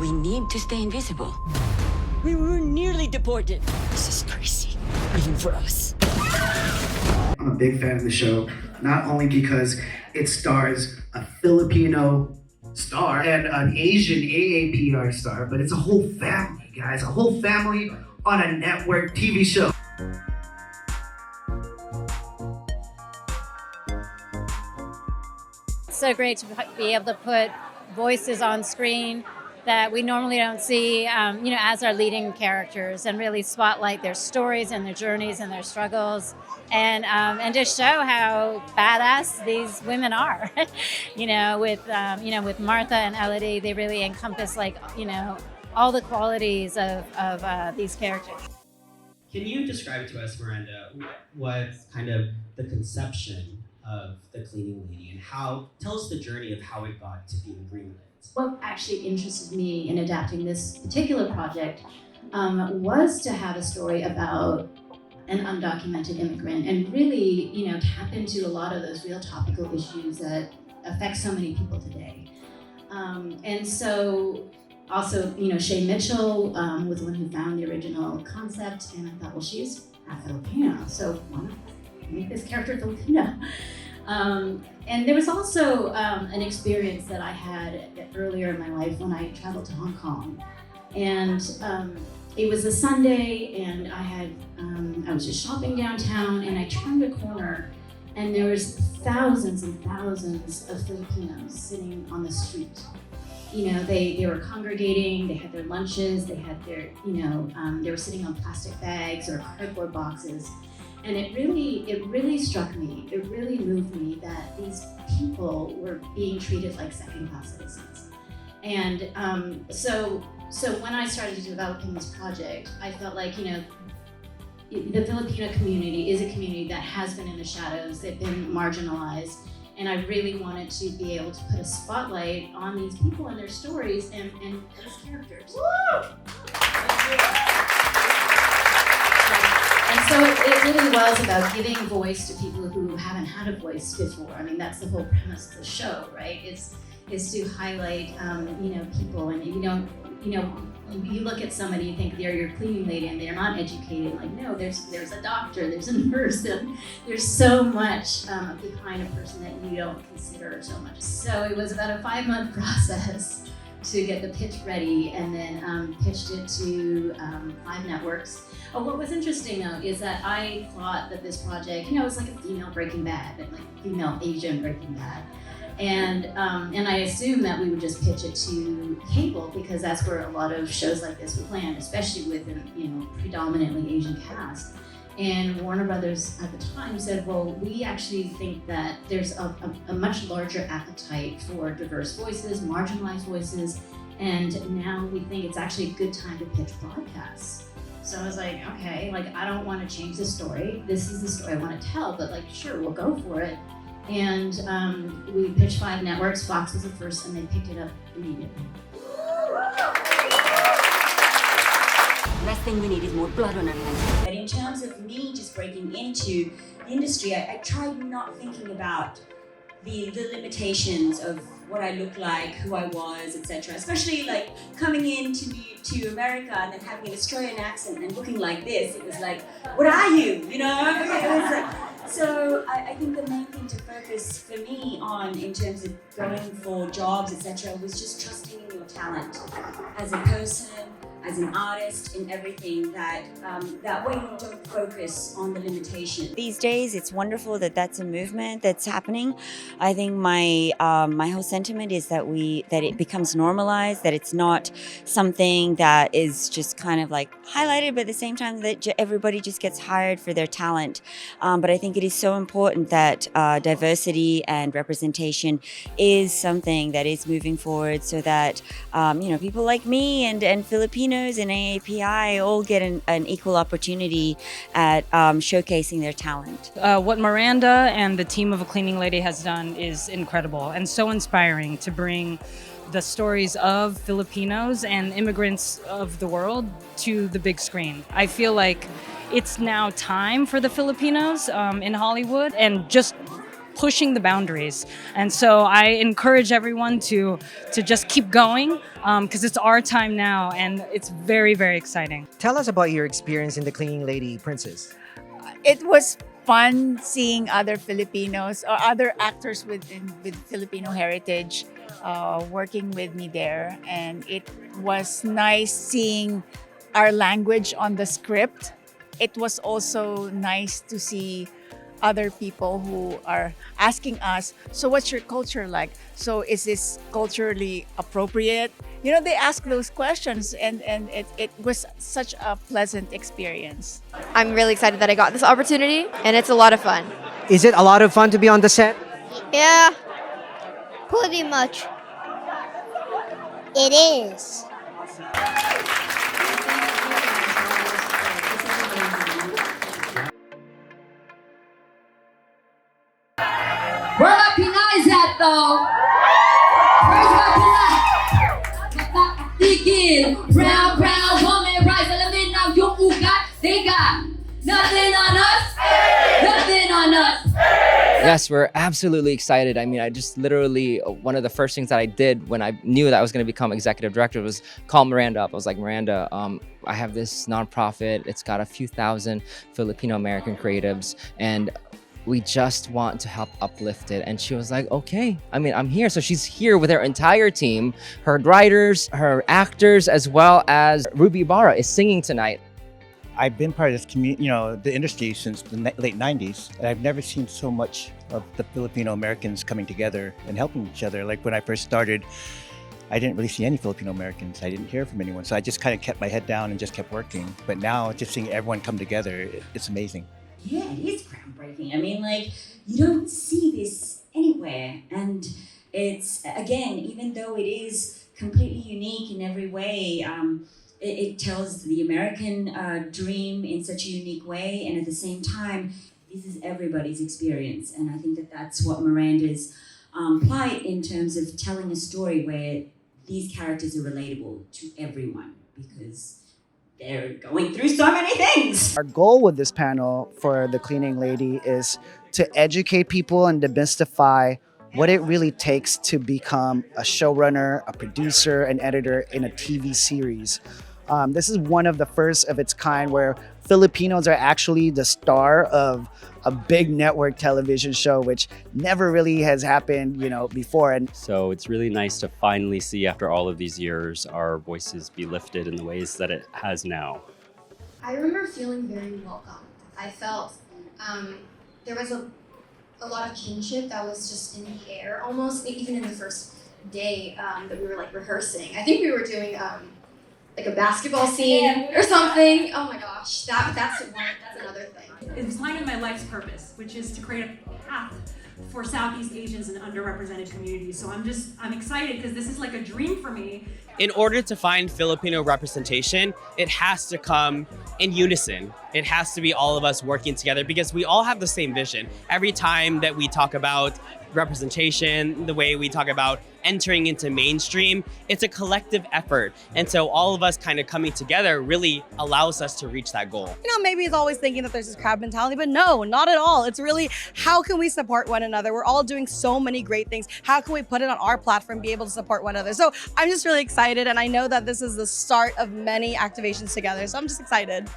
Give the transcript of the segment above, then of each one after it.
we need to stay invisible. We were nearly deported. This is crazy, even for us. I'm a big fan of the show, not only because it stars a Filipino star and an Asian AAPR star, but it's a whole family, guys, a whole family on a network TV show. It's so great to be able to put voices on screen that we normally don't see, as our leading characters, and really spotlight their stories and their journeys and their struggles, and just show how badass these women are. With Martha and Elodie, they really encompass all the qualities of these characters. Can you describe to us, Miranda, what kind of the conception of the cleaning lady and tell us the journey of how it got to being greenlit? What actually interested me in adapting this particular project was to have a story about an undocumented immigrant and really, tap into a lot of those real topical issues that affect so many people today. And so also, Shay Mitchell was the one who found the original concept, and I thought, well, she's Filipino, so why not make this character Filipino? And there was also an experience that I had earlier in my life when I traveled to Hong Kong. And it was a Sunday, and I was just shopping downtown, and I turned a corner, and there was thousands and thousands of Filipinos sitting on the street. They were congregating, they had their lunches, they had their, they were sitting on plastic bags or cardboard boxes. And it really struck me, it really moved me that these people were being treated like second-class citizens. And so when I started developing this project, I felt like, the Filipino community is a community that has been in the shadows, they've been marginalized, and I really wanted to be able to put a spotlight on these people and their stories and as characters. Woo! And so it really was about giving voice to people who haven't had a voice before. I mean, that's the whole premise of the show, right? Is to highlight, people, and you look at somebody, you think they're your cleaning lady, and they're not educated. Like, no, there's a doctor, there's a nurse, and there's so much behind a person that you don't consider so much. So it was about a 5-month process to get the pitch ready, and then pitched it to 5 networks. Oh, what was interesting though is that I thought that this project, it was like a female Breaking Bad, and like female Asian Breaking Bad, and I assumed that we would just pitch it to cable because that's where a lot of shows like this would land, especially with an predominantly Asian cast. And Warner Brothers at the time said, well, we actually think that there's a much larger appetite for diverse voices, marginalized voices, and now we think it's actually a good time to pitch broadcasts. So I was like, okay, I don't want to change the story. This is the story I want to tell, but sure, we'll go for it. And we pitched 5 networks. Fox was the first, and they picked it up immediately. Last thing we need is more blood on our hands. But in terms of me just breaking into the industry, I tried not thinking about the limitations of what I look like, who I was, etc. Especially coming to America and then having an Australian accent and looking like this. It was like, what are you? It was so I think the main thing to focus for me on in terms of going for jobs, etc., was just trusting in your talent as a person, as an artist, in everything, that way you don't focus on the limitation. These days, it's wonderful that that's a movement that's happening. I think my whole sentiment is that it becomes normalized, that it's not something that is just kind of highlighted, but at the same time that everybody just gets hired for their talent. But I think it is so important that diversity and representation is something that is moving forward, so that people like me and Filipinos and AAPI all get an equal opportunity at showcasing their talent. What Miranda and the team of A Cleaning Lady has done is incredible and so inspiring to bring the stories of Filipinos and immigrants of the world to the big screen. I feel like it's now time for the Filipinos in Hollywood, and just pushing the boundaries. And so I encourage everyone to just keep going because it's our time now and it's very, very exciting. Tell us about your experience in the Cleaning Lady Princess. It was fun seeing other Filipinos or other actors with Filipino heritage working with me there. And it was nice seeing our language on the script. It was also nice to see other people who are asking us, so what's your culture like? So is this culturally appropriate? You know, they ask those questions and it was such a pleasant experience. I'm really excited that I got this opportunity and it's a lot of fun. Is it a lot of fun to be on the set? Yeah, pretty much. It is. Where my Pinoy's at though? Where's my Pinoy? Digin, brown woman, rise and let now. Yung ugat, they got nothing on us, nothing on us. Yes, we're absolutely excited. I mean, I just literally, one of the first things that I did when I knew that I was going to become executive director was call Miranda up. I was like, Miranda, I have this nonprofit. It's got a few thousand Filipino American creatives and we just want to help uplift it. And she was like, okay, I mean, I'm here. So she's here with her entire team, her writers, her actors, as well as Ruby Ibarra is singing tonight. I've been part of this community, the industry since the late 90s, and I've never seen so much of the Filipino Americans coming together and helping each other. Like when I first started, I didn't really see any Filipino Americans. I didn't hear from anyone. So I just kind of kept my head down and just kept working. But now just seeing everyone come together, it's amazing. Yeah, it is groundbreaking. I mean, like, you don't see this anywhere. And it's, again, even though it is completely unique in every way, it tells the American dream in such a unique way. And at the same time, this is everybody's experience. And I think that that's what Miranda's plight in terms of telling a story where these characters are relatable to everyone because they're going through so many things. Our goal with this panel for the Cleaning Lady is to educate people and demystify what it really takes to become a showrunner, a producer, an editor in a TV series. This is one of the first of its kind where Filipinos are actually the star of a big network television show, which never really has happened, before. And so it's really nice to finally see, after all of these years, our voices be lifted in the ways that it has now. I remember feeling very welcome. I felt there was a lot of kinship that was just in the air almost, even in the first day that we were like rehearsing. I think we were doing like a basketball scene or something. Oh my gosh, that's another thing. It's kind of my life's purpose, which is to create a path for Southeast Asians and underrepresented communities. So I'm excited because this is like a dream for me. In order to find Filipino representation, it has to come in unison. It has to be all of us working together because we all have the same vision. Every time that we talk about representation, the way we talk about entering into mainstream, it's a collective effort. And so all of us kind of coming together really allows us to reach that goal. Maybe it's always thinking that there's this crab mentality, but no, not at all. It's really, how can we support one another? We're all doing so many great things. How can we put it on our platform, be able to support one another? So I'm just really excited. And I know that this is the start of many activations together. So I'm just excited.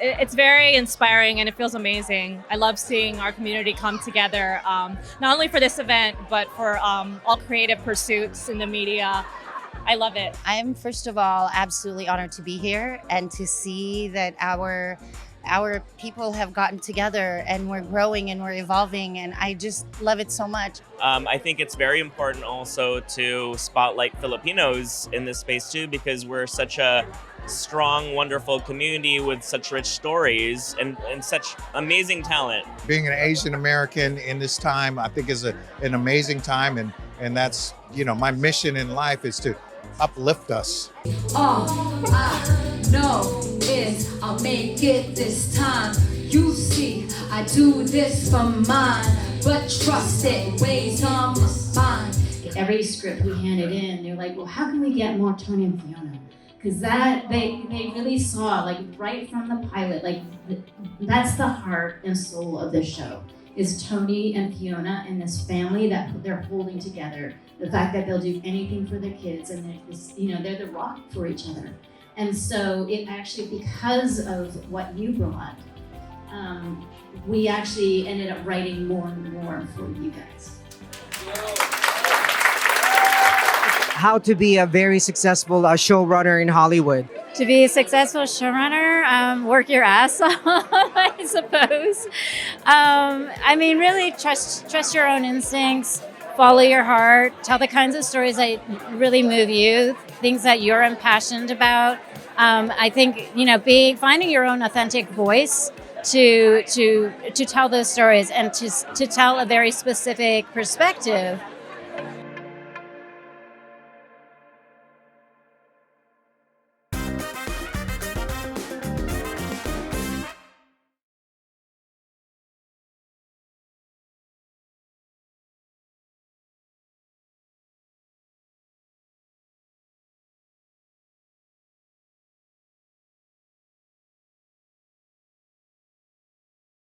It's very inspiring and it feels amazing. I love seeing our community come together, not only for this event, but for all creative pursuits in the media. I love it. I am, first of all, absolutely honored to be here and to see that our people have gotten together and we're growing and we're evolving, and I just love it so much. I think it's very important also to spotlight Filipinos in this space too, because we're such a strong, wonderful community with such rich stories and such amazing talent. Being an Asian American in this time, I think is an amazing time, and that's, my mission in life is to uplift us. All I know is I'll make it this time. You see, I do this for mine, but trust it weighs on my spine. Every script we handed in, they're like, well, how can we get more Tony and Fiona? Because they really saw, like, right from the pilot, like, that's the heart and soul of this show. is Tony and Fiona and this family that they're holding together. The fact that they'll do anything for their kids, and they're the rock for each other. And so it actually, because of what you brought, we actually ended up writing more and more for you guys. How to be a very successful showrunner in Hollywood? To be a successful showrunner, work your ass off, I suppose. I mean, really trust your own instincts, follow your heart, tell the kinds of stories that really move you, things that you're impassioned about. I think, finding your own authentic voice to tell those stories and to tell a very specific perspective